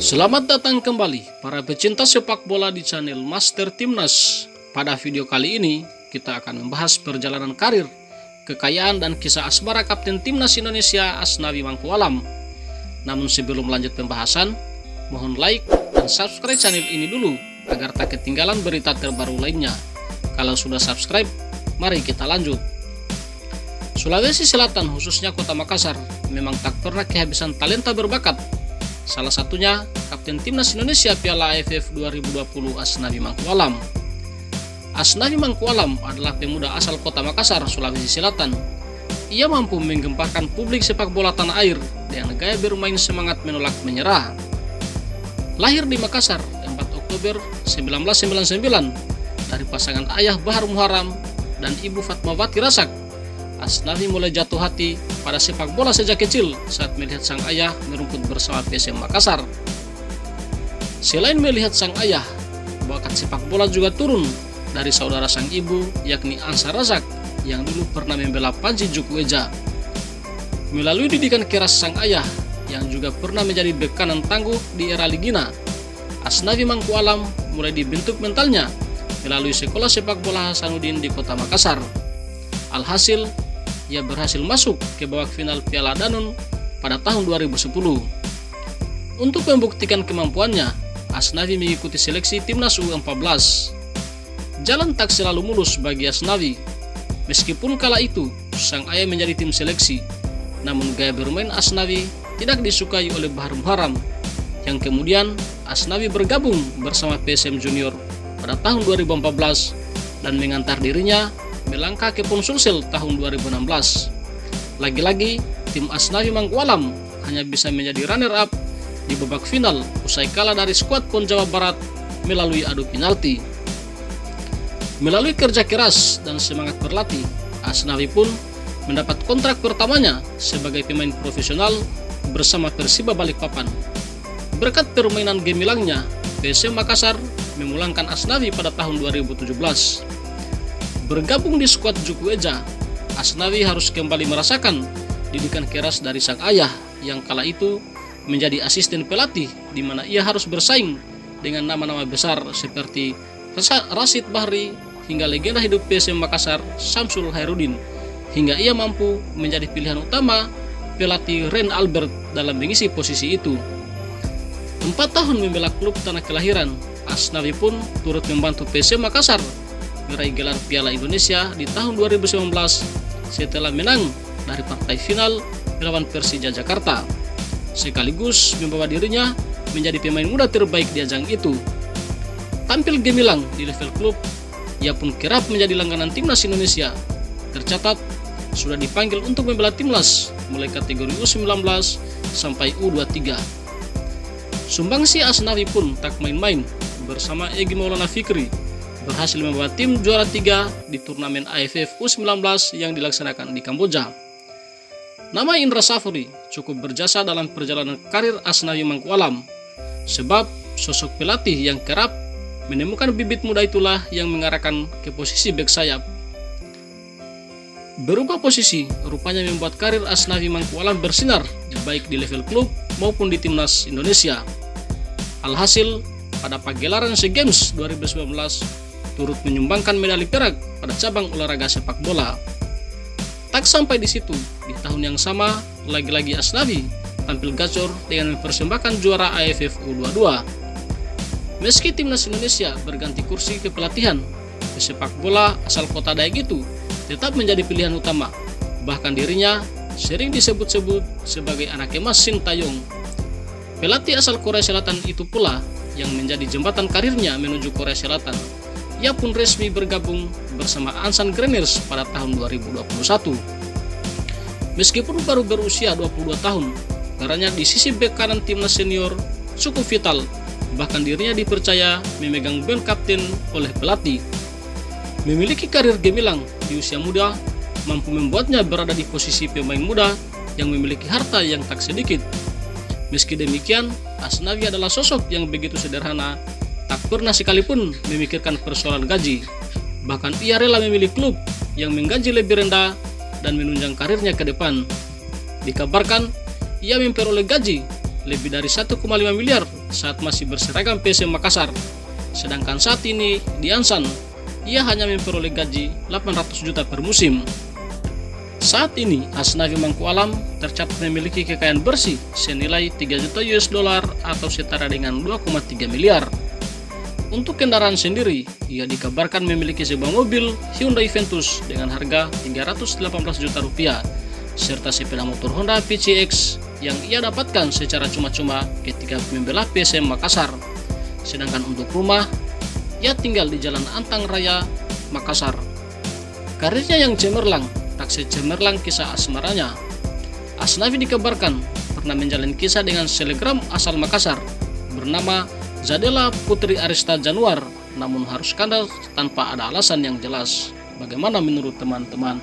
Selamat datang kembali para pecinta sepak bola di channel Master Timnas. Pada video kali ini kita akan membahas perjalanan karir, kekayaan dan kisah asmara Kapten Timnas Indonesia Asnawi Mangkualam. Namun sebelum lanjut pembahasan, mohon like dan subscribe channel ini dulu agar tak ketinggalan berita terbaru lainnya. Kalau sudah subscribe, mari kita lanjut. Sulawesi Selatan khususnya Kota Makassar memang tak pernah kehabisan talenta berbakat. Salah satunya Kapten Timnas Indonesia Piala AFF 2020 Asnawi Mangkualam. Asnawi Mangkualam adalah pemuda asal Kota Makassar, Sulawesi Selatan. Ia mampu menggemparkan publik sepak bola tanah air dengan gaya bermain semangat menolak menyerah. Lahir di Makassar 4 Oktober 1999 dari pasangan ayah Bahar Muharam dan ibu Fatmawati Rasak, Asnawi mulai jatuh hati pada sepak bola sejak kecil saat melihat sang ayah merumput bersama PSM Makassar. Selain melihat sang ayah, bakat sepak bola juga turun dari saudara sang ibu yakni Ansar Razak yang dulu pernah membela Panji Jukueja. Melalui didikan keras sang ayah yang juga pernah menjadi bek kanan tangguh di era Ligina, Asnawi Mangkualam mulai dibentuk mentalnya melalui sekolah sepak bola Hasanuddin di Kota Makassar. Alhasil, ia berhasil masuk ke babak final Piala Danone pada tahun 2010. Untuk membuktikan kemampuannya, Asnawi mengikuti seleksi Timnas U14. Jalan tak selalu mulus bagi Asnawi. Meskipun kala itu sang ayah menjadi tim seleksi, namun gaya bermain Asnawi tidak disukai oleh Bahar Muharam, yang kemudian Asnawi bergabung bersama PSM Junior pada tahun 2014 dan mengantar dirinya melangkah ke PON Sulsel tahun 2016. Lagi-lagi, tim Asnawi Mangkualam hanya bisa menjadi runner-up di babak final usai kalah dari skuad PON Jawa Barat melalui adu penalti. Melalui kerja keras dan semangat berlatih, Asnawi pun mendapat kontrak pertamanya sebagai pemain profesional bersama Persiba Balikpapan. Berkat permainan gemilangnya, PSM Makassar memulangkan Asnawi pada tahun 2017. Bergabung di skuad Jukueja, Asnawi harus kembali merasakan didikan keras dari sang ayah yang kala itu menjadi asisten pelatih, di mana ia harus bersaing dengan nama-nama besar seperti Rashid Bahri hingga legenda hidup PSM Makassar Samsul Hairudin, hingga ia mampu menjadi pilihan utama pelatih Ren Albert dalam mengisi posisi itu. 4 tahun membela klub tanah kelahiran, Asnawi pun turut membantu PSM Makassar meraih gelar Piala Indonesia di tahun 2019 setelah menang dari partai final melawan Persija Jakarta, sekaligus membawa dirinya menjadi pemain muda terbaik di ajang itu. Tampil gemilang di level klub, ia pun kerap menjadi langganan Timnas Indonesia. Tercatat sudah dipanggil untuk membela Timnas mulai kategori U19 sampai U23. Sumbangsi Asnawi pun tak main-main. Bersama Egy Maulana Fikri berhasil membawa tim juara 3 di turnamen AFF U19 yang dilaksanakan di Kamboja. Nama Indra Safri cukup berjasa dalam perjalanan karir Asnawi Mangkualam, sebab sosok pelatih yang kerap menemukan bibit muda itulah yang mengarahkan ke posisi bek sayap. Berubah posisi rupanya membuat karir Asnawi Mangkualam bersinar baik di level klub maupun di Timnas Indonesia. Alhasil, pada pagelaran SEA Games 2019 turut menyumbangkan medali perak pada cabang olahraga sepak bola. Tak sampai di situ, di tahun yang sama lagi-lagi Asnawi tampil gacor dengan mempersembahkan juara AFF U22. Meski Timnas Indonesia berganti kursi kepelatihan, pesepak bola asal kota Dayak itu tetap menjadi pilihan utama. Bahkan dirinya sering disebut-sebut sebagai anak emas Sintayong. Pelatih asal Korea Selatan itu pula yang menjadi jembatan karirnya menuju Korea Selatan. Ia pun resmi bergabung bersama Ansan Grenadiers pada tahun 2021. Meskipun baru berusia 22 tahun, perannya di sisi bek kanan timnas senior cukup vital. Bahkan dirinya dipercaya memegang bel kapten oleh pelatih. Memiliki karir gemilang di usia muda mampu membuatnya berada di posisi pemain muda yang memiliki harta yang tak sedikit. Meski demikian, Asnawi adalah sosok yang begitu sederhana, tak pernah sekalipun memikirkan persoalan gaji. Bahkan ia rela memilih klub yang menggaji lebih rendah dan menunjang karirnya ke depan. Dikabarkan ia memperoleh gaji lebih dari 1,5 miliar saat masih berseragam PSM Makassar. Sedangkan saat ini di Ansan, ia hanya memperoleh gaji 800 juta per musim. Saat ini Asnawi Mangku Alam tercatat memiliki kekayaan bersih senilai 3 juta US dollar atau setara dengan 2,3 miliar. Untuk kendaraan sendiri, ia dikabarkan memiliki sebuah mobil Hyundai Ventus dengan harga 318 juta rupiah, serta sepeda motor Honda PCX yang ia dapatkan secara cuma-cuma ketika membela PSM Makassar. Sedangkan untuk rumah, ia tinggal di Jalan Antang Raya, Makassar. Karirnya yang cemerlang, tak secemerlang kisah asmaranya. Asnawi dikabarkan pernah menjalin kisah dengan selebgram asal Makassar bernama Zadela Putri Arista Januar, namun harus kandas tanpa ada alasan yang jelas. Bagaimana menurut teman-teman?